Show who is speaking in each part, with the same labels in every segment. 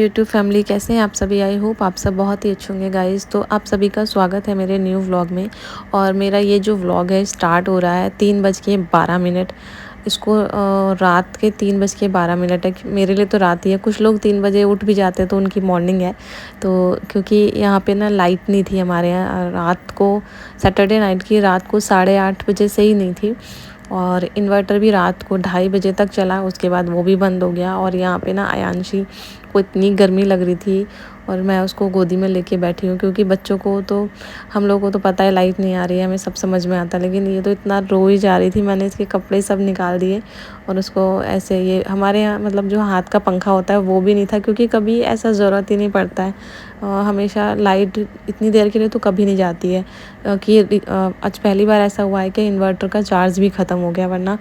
Speaker 1: YouTube family, कैसे हैं आप सभी। आई होप आप सब बहुत ही अच्छे होंगे गाइस। तो आप सभी का स्वागत है मेरे न्यू व्लॉग में। और मेरा ये जो व्लॉग है स्टार्ट हो रहा है 3:12। इसको रात के 3:12 है। मेरे लिए तो रात ही है। कुछ लोग 3 बजे उठ भी जाते हैं तो उनकी मॉर्निंग है। तो क्योंकि यहाँ पे ना लाइट नहीं थी हमारे यहाँ रात को, सैटरडे नाइट की रात को 8:30 बजे से ही नहीं थी। और इन्वर्टर भी रात को 2:30 बजे तक चला, उसके बाद वो भी बंद हो गया। और यहाँ पे ना आयांशी को इतनी गर्मी लग रही थी और मैं उसको गोदी में लेके बैठी हूँ, क्योंकि बच्चों को तो, हम लोगों को तो पता है लाइट नहीं आ रही है, हमें सब समझ में आता है, लेकिन ये तो इतना रो ही जा रही थी। मैंने इसके कपड़े सब निकाल दिए और उसको ऐसे, ये हमारे यहाँ मतलब जो हाथ का पंखा होता है वो भी नहीं था, क्योंकि कभी ऐसा ज़रूरत ही नहीं पड़ता है। हमेशा लाइट इतनी देर के लिए तो कभी नहीं जाती है कि आज पहली बार ऐसा हुआ है कि इन्वर्टर का चार्ज भी ख़त्म हो गया, वरना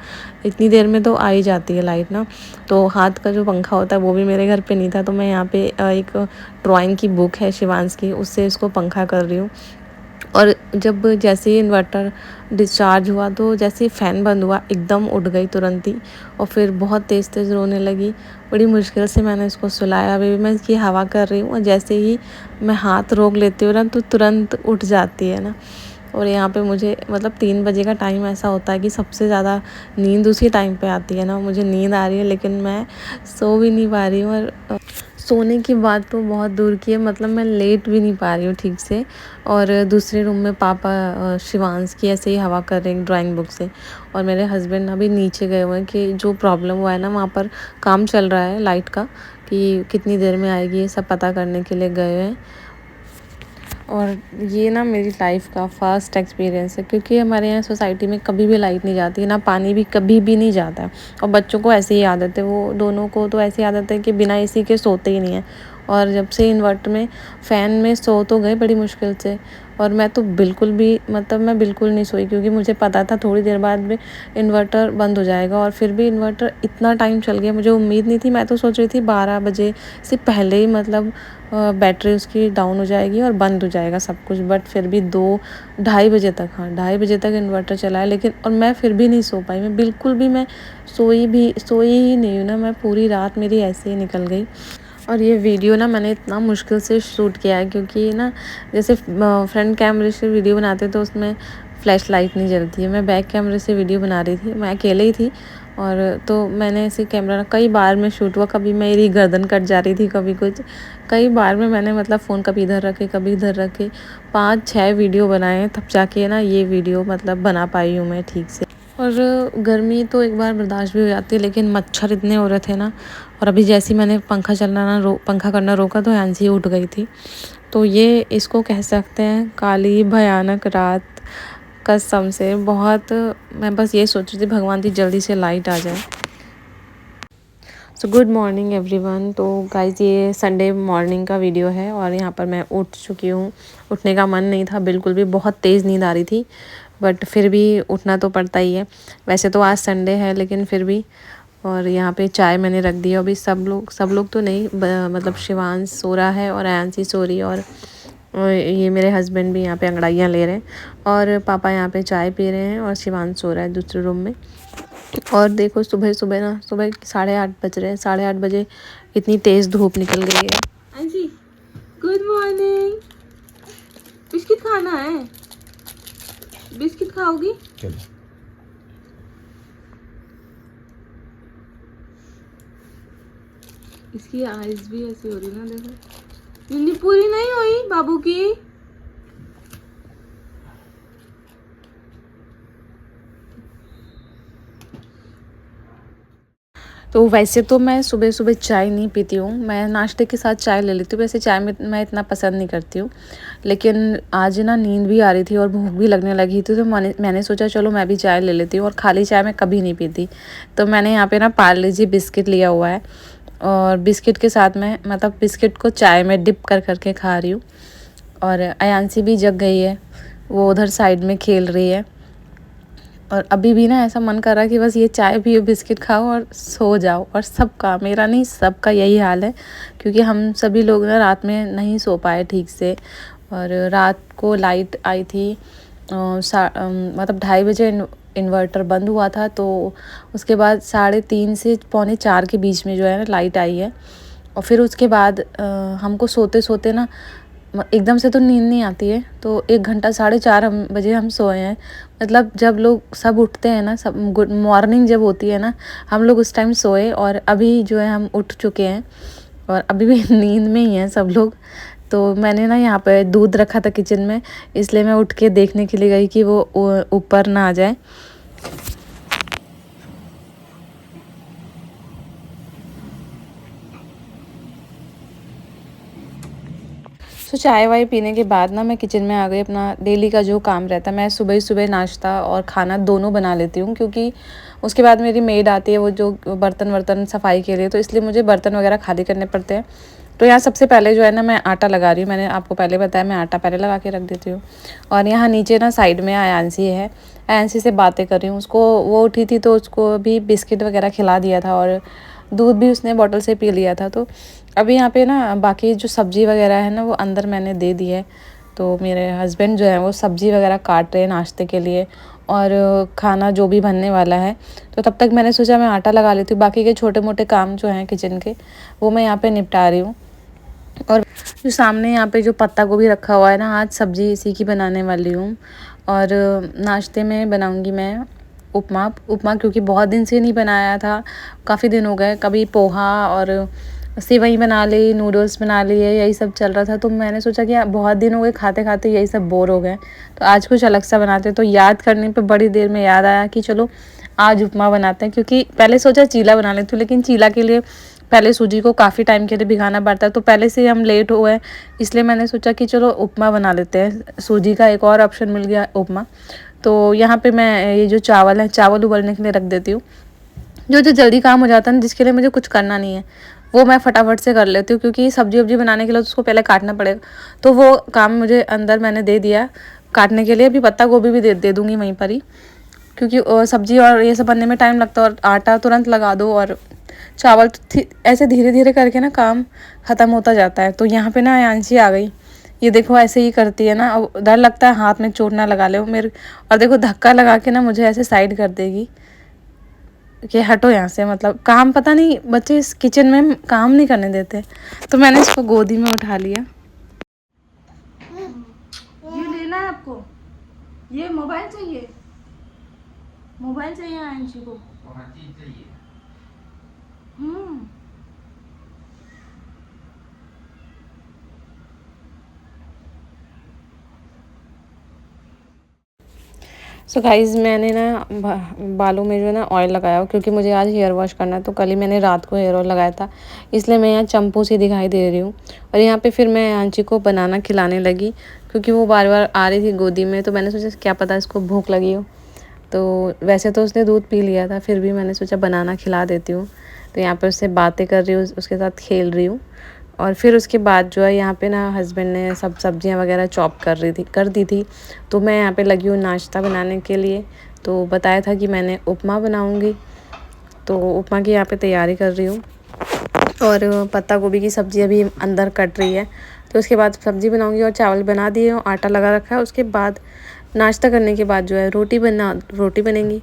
Speaker 1: इतनी देर में तो आ ही जाती है लाइट ना। तो हाथ का जो पंखा होता है वो भी मेरे घर पे नहीं था, तो मैं यहाँ पे एक ड्राइंग की बुक है शिवांश की, उससे इसको पंखा कर रही हूँ। और जब जैसे ही इन्वर्टर डिस्चार्ज हुआ तो जैसे ही फ़ैन बंद हुआ एकदम उठ गई तुरंत ही, और फिर बहुत तेज़ तेज़ रोने लगी। बड़ी मुश्किल से मैंने इसको सुलाया। अभी भी मैं इसकी हवा कर रही हूँ और जैसे ही मैं हाथ रोक लेती हूँ ना तो तुरंत उठ जाती है ना। और यहाँ पे मुझे मतलब 3 बजे का टाइम ऐसा होता है कि सबसे ज़्यादा नींद उसी टाइम पे आती है ना। मुझे नींद आ रही है लेकिन मैं सो भी नहीं पा रही हूँ। और सोने की बात तो बहुत दूर की है, मतलब मैं लेट भी नहीं पा रही हूँ ठीक से। और दूसरे रूम में पापा शिवांश की ऐसे ही हवा कर रहे हैं ड्राइंग बुक से। और मेरे हस्बैंड अभी नीचे गए हुए हैं कि जो प्रॉब्लम हुआ है ना वहाँ पर काम चल रहा है लाइट का, कि कितनी देर में आएगी ये सब पता करने के लिए गए हैं। और ये ना मेरी लाइफ का फर्स्ट एक्सपीरियंस है, क्योंकि हमारे यहाँ सोसाइटी में कभी भी लाइट नहीं जाती ना, पानी भी कभी भी नहीं जाता है। और बच्चों को ऐसी ही आदत है, वो दोनों को तो ऐसी आदत है कि बिना एसी के सोते ही नहीं है। और जब से इन्वर्टर में फ़ैन में सो तो गए बड़ी मुश्किल से, और मैं तो बिल्कुल भी मतलब मैं बिल्कुल नहीं सोई, क्योंकि मुझे पता था थोड़ी देर बाद में इन्वर्टर बंद हो जाएगा। और फिर भी इन्वर्टर इतना टाइम चल गया, मुझे उम्मीद नहीं थी। मैं तो सोच रही थी 12 बजे से पहले ही मतलब बैटरी उसकी डाउन हो जाएगी और बंद हो जाएगा सब कुछ। बट फिर भी 2-2:30 बजे तक, हाँ 2:30 बजे तक इन्वर्टर चला है, लेकिन और मैं फिर भी नहीं सो पाई। मैं बिल्कुल भी, मैं सोई ही नहीं हूँ ना। मैं पूरी रात मेरी ऐसे ही निकल गई। और ये वीडियो ना मैंने इतना मुश्किल से शूट किया है, क्योंकि ना जैसे फ्रंट कैमरे से वीडियो बनाते तो उसमें फ्लैश लाइट नहीं जलती है। मैं बैक कैमरे से वीडियो बना रही थी, मैं अकेले ही थी। और तो मैंने ऐसे कैमरा कई बार में शूट हुआ, कभी मेरी गर्दन कट जा रही थी, कभी कुछ, कई बार में मैंने मतलब फ़ोन कभी इधर रखे कभी इधर रखे, 5-6 वीडियो बनाए, तब जाके ना ये वीडियो मतलब बना पाई हूँ मैं ठीक से। और गर्मी तो एक बार बर्दाश्त भी हो जाती है, लेकिन मच्छर इतने हो रहे थे ना। और अभी जैसे ही मैंने पंखा करना रोका तो हैंसी उठ गई थी। तो ये इसको कह सकते हैं काली भयानक रात, कसम से बहुत। मैं बस ये सोच रही थी भगवान जी जल्दी से लाइट आ जाए। So good morning everyone. तो गाइज ये संडे मॉर्निंग का वीडियो है और यहाँ पर मैं उठ चुकी हूँ। उठने का मन नहीं था बिल्कुल भी, बहुत तेज़ नींद आ रही थी, बट फिर भी उठना तो पड़ता ही है। वैसे तो आज संडे है लेकिन फिर भी। और यहाँ पे चाय मैंने रख दी है। अभी सब लोग तो नहीं, मतलब शिवांश सो रहा है और आयांशी सो रही है, और ये मेरे हस्बैंड भी यहाँ पे अंगड़ाइयाँ ले रहे हैं, और पापा यहाँ पे चाय पी रहे हैं, और शिवांश सो रहा है दूसरे रूम में। और देखो सुबह 8:30 बज रहे हैं, 8:30 बजे इतनी तेज़ धूप निकल गई है। अंशी गुड मॉर्निंग। बिस्किट खाना है? बिस्किट खाओगी? चलो। इसकी आईज भी ऐसी हो रही ना, देखो नींद पूरी नहीं हुई बाबू की। तो वैसे तो मैं सुबह सुबह चाय नहीं पीती हूँ, मैं नाश्ते के साथ चाय ले लेती हूँ। वैसे चाय में मैं इतना पसंद नहीं करती हूँ, लेकिन आज ना नींद भी आ रही थी और भूख भी लगने लगी थी, तो मैंने सोचा चलो मैं भी चाय ले लेती हूँ। और खाली चाय मैं कभी नहीं पीती, तो मैंने यहाँ पे ना पार्ले जी बिस्किट लिया हुआ है, और बिस्किट के साथ में मतलब बिस्किट को चाय में डिप कर करके खा रही हूँ। और अयांशी भी जग गई है, वो उधर साइड में खेल रही है। और अभी भी ना ऐसा मन कर रहा है कि बस ये चाय पियो, बिस्किट खाओ और सो जाओ। और सबका, मेरा नहीं सबका यही हाल है, क्योंकि हम सभी लोग ना रात में नहीं सो पाए ठीक से। और रात को लाइट आई थी मतलब 2:30 बजे इन्वर्टर बंद हुआ था, तो उसके बाद 3:30 से 3:45 के बीच में जो है ना लाइट आई है। और फिर उसके बाद हमको सोते सोते ना एकदम से तो नींद नहीं आती है, तो 1 घंटा 4:30 बजे हम सोए हैं। मतलब जब लोग सब उठते हैं ना, सब गुड मॉर्निंग जब होती है ना, हम लोग उस टाइम सोए और अभी जो है हम उठ चुके हैं और अभी भी नींद में ही हैं सब लोग। तो मैंने ना यहाँ पे दूध रखा था किचन में, इसलिए मैं उठ के देखने के लिए गई कि वो ऊपर ना आ जाए। तो चाय वाय पीने के बाद ना मैं किचन में आ गई। अपना डेली का जो काम रहता है, मैं सुबह ही सुबह नाश्ता और खाना दोनों बना लेती हूँ, क्योंकि उसके बाद मेरी मेड आती है वो जो बर्तन वर्तन सफाई के लिए, तो इसलिए मुझे बर्तन वगैरह खाली करने पड़ते हैं। तो यहाँ सबसे पहले जो है ना मैं आटा लगा रही हूँ। मैंने आपको पहले बताया मैं आटा पहले लगा के रख देती हूँ। और यहाँ नीचे ना साइड में आयांशी है, आयांशी से बातें कर रही हूँ। उसको वो उठी थी तो उसको भी बिस्किट वगैरह खिला दिया था और दूध भी उसने बॉटल से पी लिया था। तो अभी यहाँ पे ना बाकी जो सब्ज़ी वगैरह है ना वो अंदर मैंने दे दी है। तो मेरे हस्बैंड जो है वो सब्ज़ी वगैरह काट रहे हैं नाश्ते के लिए और खाना जो भी बनने वाला है। तो तब तक मैंने सोचा मैं आटा लगा लेती हूँ, बाकी के छोटे मोटे काम जो हैं किचन के वो मैं यहाँ पे निपटा रही हूँ। और जो सामने यहाँ पे जो पत्ता गोभी रखा हुआ है ना, आज सब्ज़ी इसी की बनाने वाली हूँ। और नाश्ते में बनाऊँगी मैं उपमा, क्योंकि बहुत दिन से नहीं बनाया था, काफ़ी दिन हो गए। कभी पोहा और सेवई बना ली, नूडल्स बना लिए, यही सब चल रहा था। तो मैंने सोचा कि बहुत दिन हो गए खाते खाते यही सब बोर हो गए, तो आज कुछ अलग सा बनाते। तो याद करने पे बड़ी देर में याद आया कि चलो आज उपमा बनाते हैं, क्योंकि पहले सोचा चीला बना लेती हूँ, लेकिन चीला के लिए पहले सूजी को काफ़ी टाइम के लिए भिगाना पड़ता है, तो पहले से हम लेट हो गए, इसलिए मैंने सोचा कि चलो उपमा बना लेते हैं। सूजी का एक और ऑप्शन मिल गया उपमा। तो यहाँ पे मैं ये जो चावल है, चावल उबलने के लिए रख देती हूँ। जो जो जल्दी काम हो जाता है ना, जिसके लिए मुझे कुछ करना नहीं है, वो मैं फटाफट से कर लेती हूँ, क्योंकि सब्जी वब्जी बनाने के लिए तो उसको पहले काटना पड़ेगा। तो वो काम मुझे अंदर मैंने दे दिया काटने के लिए। अभी पत्ता गोभी भी दे दूँगी वहीं पर ही, क्योंकि सब्जी और ये सब बनने में टाइम लगता है और आटा तुरंत लगा दो और चावल तो ऐसे धीरे धीरे करके ना काम ख़त्म होता जाता है। तो यहाँ पे ना आयांशी आ गई, ये देखो ऐसे ही करती है ना, अब डर लगता है हाथ में चोट ना लगा ले वो मेरे। और देखो धक्का लगा के ना मुझे ऐसे साइड कर देगी कि हटो यहाँ से। मतलब काम पता नहीं, बच्चे इस किचन में काम नहीं करने देते। तो मैंने इसको गोदी में उठा लिया।
Speaker 2: ये लेना है आपको, ये मोबाइल चाहिए, मोबाइल चाहिए आंशी को। हम्म
Speaker 1: सो गाइज़ मैंने ना बालों में जो है ना ऑयल लगाया हो, क्योंकि मुझे आज हेयर वॉश करना है। तो कल ही मैंने रात को हेयर ऑयल लगाया था, इसलिए मैं यहाँ चंपू सी दिखाई दे रही हूँ। और यहाँ पे फिर मैं आंची को बनाना खिलाने लगी, क्योंकि वो बार बार आ रही थी गोदी में। तो मैंने सोचा क्या पता इसको भूख लगी हो। तो वैसे तो उसने दूध पी लिया था, फिर भी मैंने सोचा बनाना खिला देती हूँ। तो यहाँ पर उससे बातें कर रही हूँ, उसके साथ खेल रही हूँ। और फिर उसके बाद जो है यहाँ पे ना हस्बैंड ने सब सब्जियाँ वगैरह चॉप कर दी थी। तो मैं यहाँ पे लगी हूँ नाश्ता बनाने के लिए। तो बताया था कि मैंने उपमा बनाऊँगी, तो उपमा की यहाँ पे तैयारी कर रही हूँ। और पत्ता गोभी की सब्ज़ी अभी अंदर कट रही है। तो उसके बाद सब्ज़ी बनाऊँगी और चावल बना दिए और आटा लगा रखा है। उसके बाद नाश्ता करने के बाद जो है रोटी बनेगी।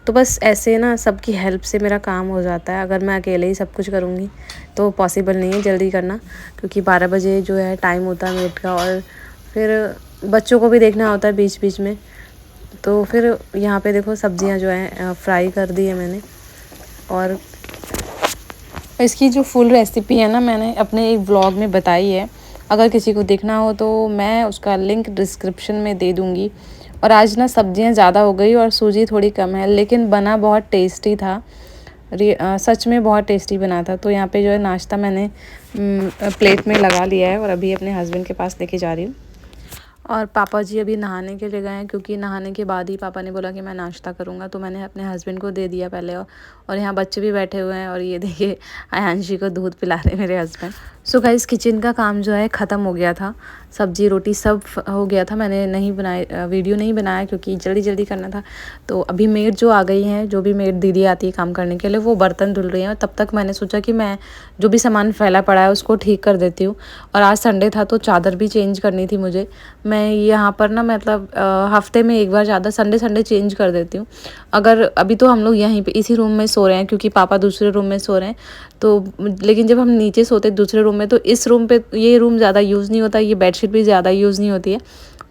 Speaker 1: तो बस ऐसे ना सबकी हेल्प से मेरा काम हो जाता है। अगर मैं अकेले ही सब कुछ करूँगी तो पॉसिबल नहीं है जल्दी करना, क्योंकि 12 बजे जो है टाइम होता है मेड का, और फिर बच्चों को भी देखना होता है बीच बीच में। तो फिर यहाँ पे देखो सब्जियाँ जो हैं फ्राई कर दी है मैंने। और इसकी जो फुल रेसिपी है ना मैंने अपने एक व्लॉग में बताई है, अगर किसी को देखना हो तो मैं उसका लिंक डिस्क्रिप्शन में दे दूँगी। और आज ना सब्जियां ज़्यादा हो गई और सूजी थोड़ी कम है, लेकिन बना बहुत टेस्टी था। सच में बहुत टेस्टी बना था। तो यहाँ पे जो है नाश्ता मैंने प्लेट में लगा लिया है और अभी अपने हस्बैंड के पास लेके जा रही हूँ। और पापा जी अभी नहाने के लिए गए हैं, क्योंकि नहाने के बाद ही पापा ने बोला कि मैं नाश्ता करूँगा। तो मैंने अपने हस्बैंड को दे दिया पहले, और यहाँ बच्चे भी बैठे हुए हैं। और ये देखिए आयांशी को दूध पिला रहे मेरे हस्बैंड। सो गाइस किचन का काम जो है ख़त्म हो गया था, सब्जी रोटी सब हो गया था। मैंने नहीं बनाया, वीडियो नहीं बनाया, क्योंकि जल्दी जल्दी करना था। तो अभी मेड जो आ गई हैं, जो भी मेड दीदी आती है काम करने के लिए, वो बर्तन धुल रही हैं। और तब तक मैंने सोचा कि मैं जो भी सामान फैला पड़ा है उसको ठीक कर देती हूँ। और आज संडे था तो चादर भी चेंज करनी थी मुझे। मैं यहाँ पर ना मतलब हफ्ते में एक बार ज़्यादा संडे चेंज कर देती हूँ। अगर अभी तो हम लोग यहीं पे इसी रूम में सो रहे हैं, क्योंकि पापा दूसरे रूम में सो रहे हैं। तो लेकिन जब हम नीचे सोते दूसरे रूम में, तो इस रूम पे ये रूम ज़्यादा यूज़ नहीं होता, ये बेडशीट भी ज़्यादा यूज़ नहीं होती है,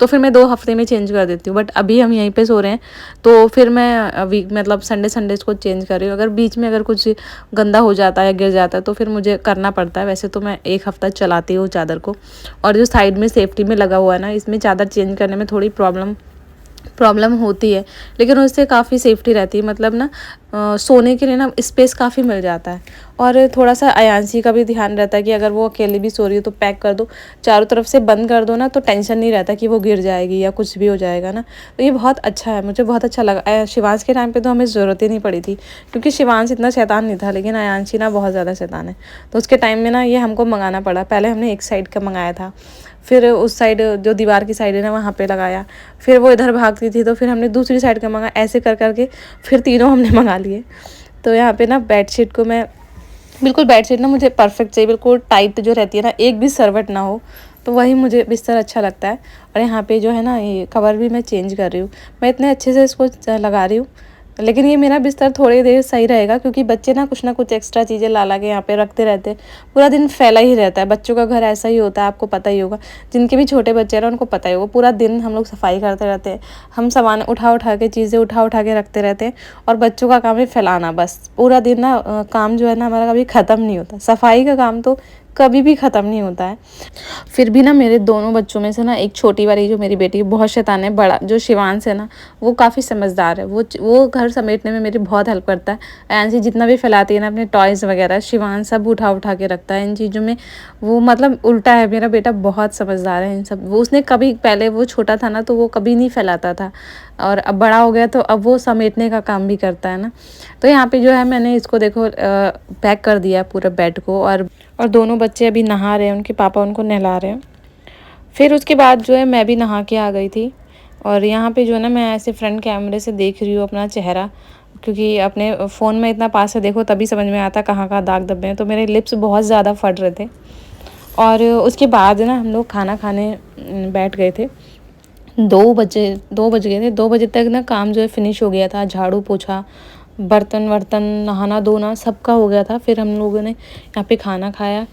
Speaker 1: तो फिर मैं 2 हफ्ते में चेंज कर देती हूँ। बट अभी हम यहीं पे सो रहे हैं, तो फिर मैं वीक मतलब संडे इसको चेंज कर रही हूँ। अगर बीच में अगर कुछ गंदा हो जाता है या गिर जाता है तो फिर मुझे करना पड़ता है। वैसे तो मैं 1 हफ्ता चलाती हूँ चादर को। और जो साइड में सेफ्टी में लगा हुआ है ना, इसमें चादर चेंज करने में थोड़ी प्रॉब्लम होती है, लेकिन उससे काफ़ी सेफ्टी रहती है। मतलब ना सोने के लिए ना स्पेस काफ़ी मिल जाता है। और थोड़ा सा अयांशी का भी ध्यान रहता है कि अगर वो अकेली भी सो रही हो तो पैक कर दो, चारों तरफ से बंद कर दो ना, तो टेंशन नहीं रहता कि वो गिर जाएगी या कुछ भी हो जाएगा ना। तो ये बहुत अच्छा है, मुझे बहुत अच्छा लगा। शिवांश के टाइम पे तो हमें ज़रूरत ही नहीं पड़ी थी, क्योंकि शिवांश इतना शैतान नहीं था, लेकिन अयांशी ना बहुत ज़्यादा शैतान है। तो उसके टाइम में ना ये हमको मंगाना पड़ा। पहले हमने एक साइड का मंगाया था, फिर उस साइड जो दीवार की साइड है ना वहाँ पे लगाया, फिर वो इधर भागती थी तो फिर हमने दूसरी साइड का मंगाया। ऐसे कर करके फिर तीनों हमने मंगा लिए। तो यहाँ पे ना बेडशीट को मैं बिल्कुल, बेडशीट ना मुझे परफेक्ट चाहिए, बिल्कुल टाइट जो रहती है ना, एक भी सरवट ना हो, तो वही मुझे बिस्तर अच्छा लगता है। और यहाँ पे जो है ना ये कवर भी मैं चेंज कर रही हूँ। मैं इतने अच्छे से इसको लगा रही हूँ, लेकिन ये मेरा बिस्तर थोड़ी देर सही रहेगा, क्योंकि बच्चे ना कुछ एक्स्ट्रा चीज़ें ला के यहाँ पे रखते रहते हैं। पूरा दिन फैला ही रहता है, बच्चों का घर ऐसा ही होता है, आपको पता ही होगा। जिनके भी छोटे बच्चे हैं ना उनको पता ही होगा, पूरा दिन हम लोग सफाई करते रहते हैं, हम सामान उठा के चीज़ें उठा के रखते रहते हैं। और बच्चों का काम है फैलाना, बस पूरा दिन ना काम जो है ना हमारा कभी ख़त्म नहीं होता। सफाई का काम तो कभी भी ख़त्म नहीं होता है। फिर भी ना मेरे दोनों बच्चों में से ना एक छोटी वाली जो मेरी बेटी बहुत शैतान है, बड़ा जो शिवांश है ना वो काफ़ी समझदार है। वो घर समेटने में मेरी बहुत हेल्प करता है। ऐसी जितना भी फैलाती है ना अपने टॉयज़ वगैरह, शिवांश सब उठा के रखता है इन चीज़ों में। वो मतलब उल्टा है, मेरा बेटा बहुत समझदार है इन सब। वो उसने कभी, पहले वो छोटा था ना तो वो कभी नहीं फैलाता था, और अब बड़ा हो गया तो अब वो समेटने का काम भी करता है ना। तो यहाँ पे जो है मैंने इसको देखो पैक कर दिया पूरा बेड को। और दोनों बच्चे अभी नहा रहे हैं, उनके पापा उनको नहला रहे हैं। फिर उसके बाद जो है मैं भी नहा के आ गई थी। और यहाँ पे जो है ना मैं ऐसे फ्रंट कैमरे से देख रही हूँ अपना चेहरा, क्योंकि अपने फ़ोन में इतना पास से देखो तभी समझ में आता कहाँ दाग धब्बे हैं। तो मेरे लिप्स बहुत ज़्यादा फट रहे थे। और उसके बाद ना हम लोग खाना खाने बैठ गए थे। 2 बज गए थे। 2 बजे तक ना काम जो है फिनिश हो गया था। झाड़ू पोछा, बर्तन वर्तन, नहाना धोना सबका हो गया था। फिर हम लोगों ने यहाँ पे खाना खाया।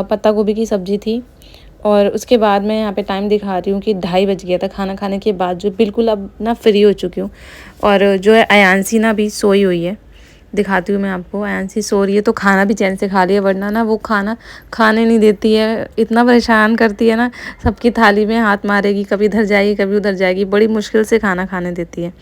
Speaker 1: पत्ता गोभी की सब्ज़ी थी। और उसके बाद मैं यहाँ पे टाइम दिखा रही हूँ कि 2:30 बज गया था। खाना खाने के बाद जो बिल्कुल अब ना फ्री हो चुकी हूँ। और जो है अयांशी ना अभी सोई हुई है, दिखाती हूँ मैं आपको। अयांशी सो रही है तो खाना भी चैन से खा रही है, वरना ना वो खाना खाने नहीं देती है, इतना परेशान करती है ना। सबकी थाली में हाथ मारेगी, कभी इधर जाएगी कभी उधर जाएगी, बड़ी मुश्किल से खाना खाने देती है।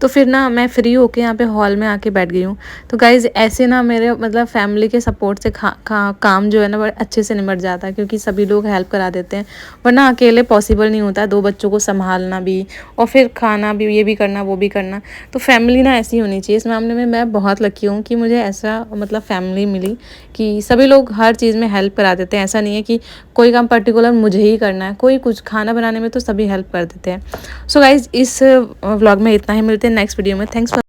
Speaker 1: तो फिर ना मैं फ्री होके यहाँ पे हॉल में आके बैठ गई हूँ। तो गाइज़ ऐसे ना मेरे मतलब फैमिली के सपोर्ट से काम जो है ना बड़े अच्छे से निमट जाता है, क्योंकि सभी लोग हेल्प करा देते हैं। वरना अकेले पॉसिबल नहीं होता, 2 बच्चों को संभालना भी और फिर खाना भी, ये भी करना वो भी करना। तो फैमिली ना ऐसी होनी चाहिए। इस मामले में मैं बहुत लकी हूँ कि मुझे ऐसा मतलब फैमिली मिली कि सभी लोग हर चीज़ में हेल्प करा देते हैं। ऐसा नहीं है कि कोई काम पर्टिकुलर मुझे ही करना है, कोई कुछ खाना बनाने में तो सभी हेल्प कर देते हैं। सो गाइज़ इस व्लॉग में इतना ही। मिलते हैं नेक्स्ट वीडियो में। Thanks for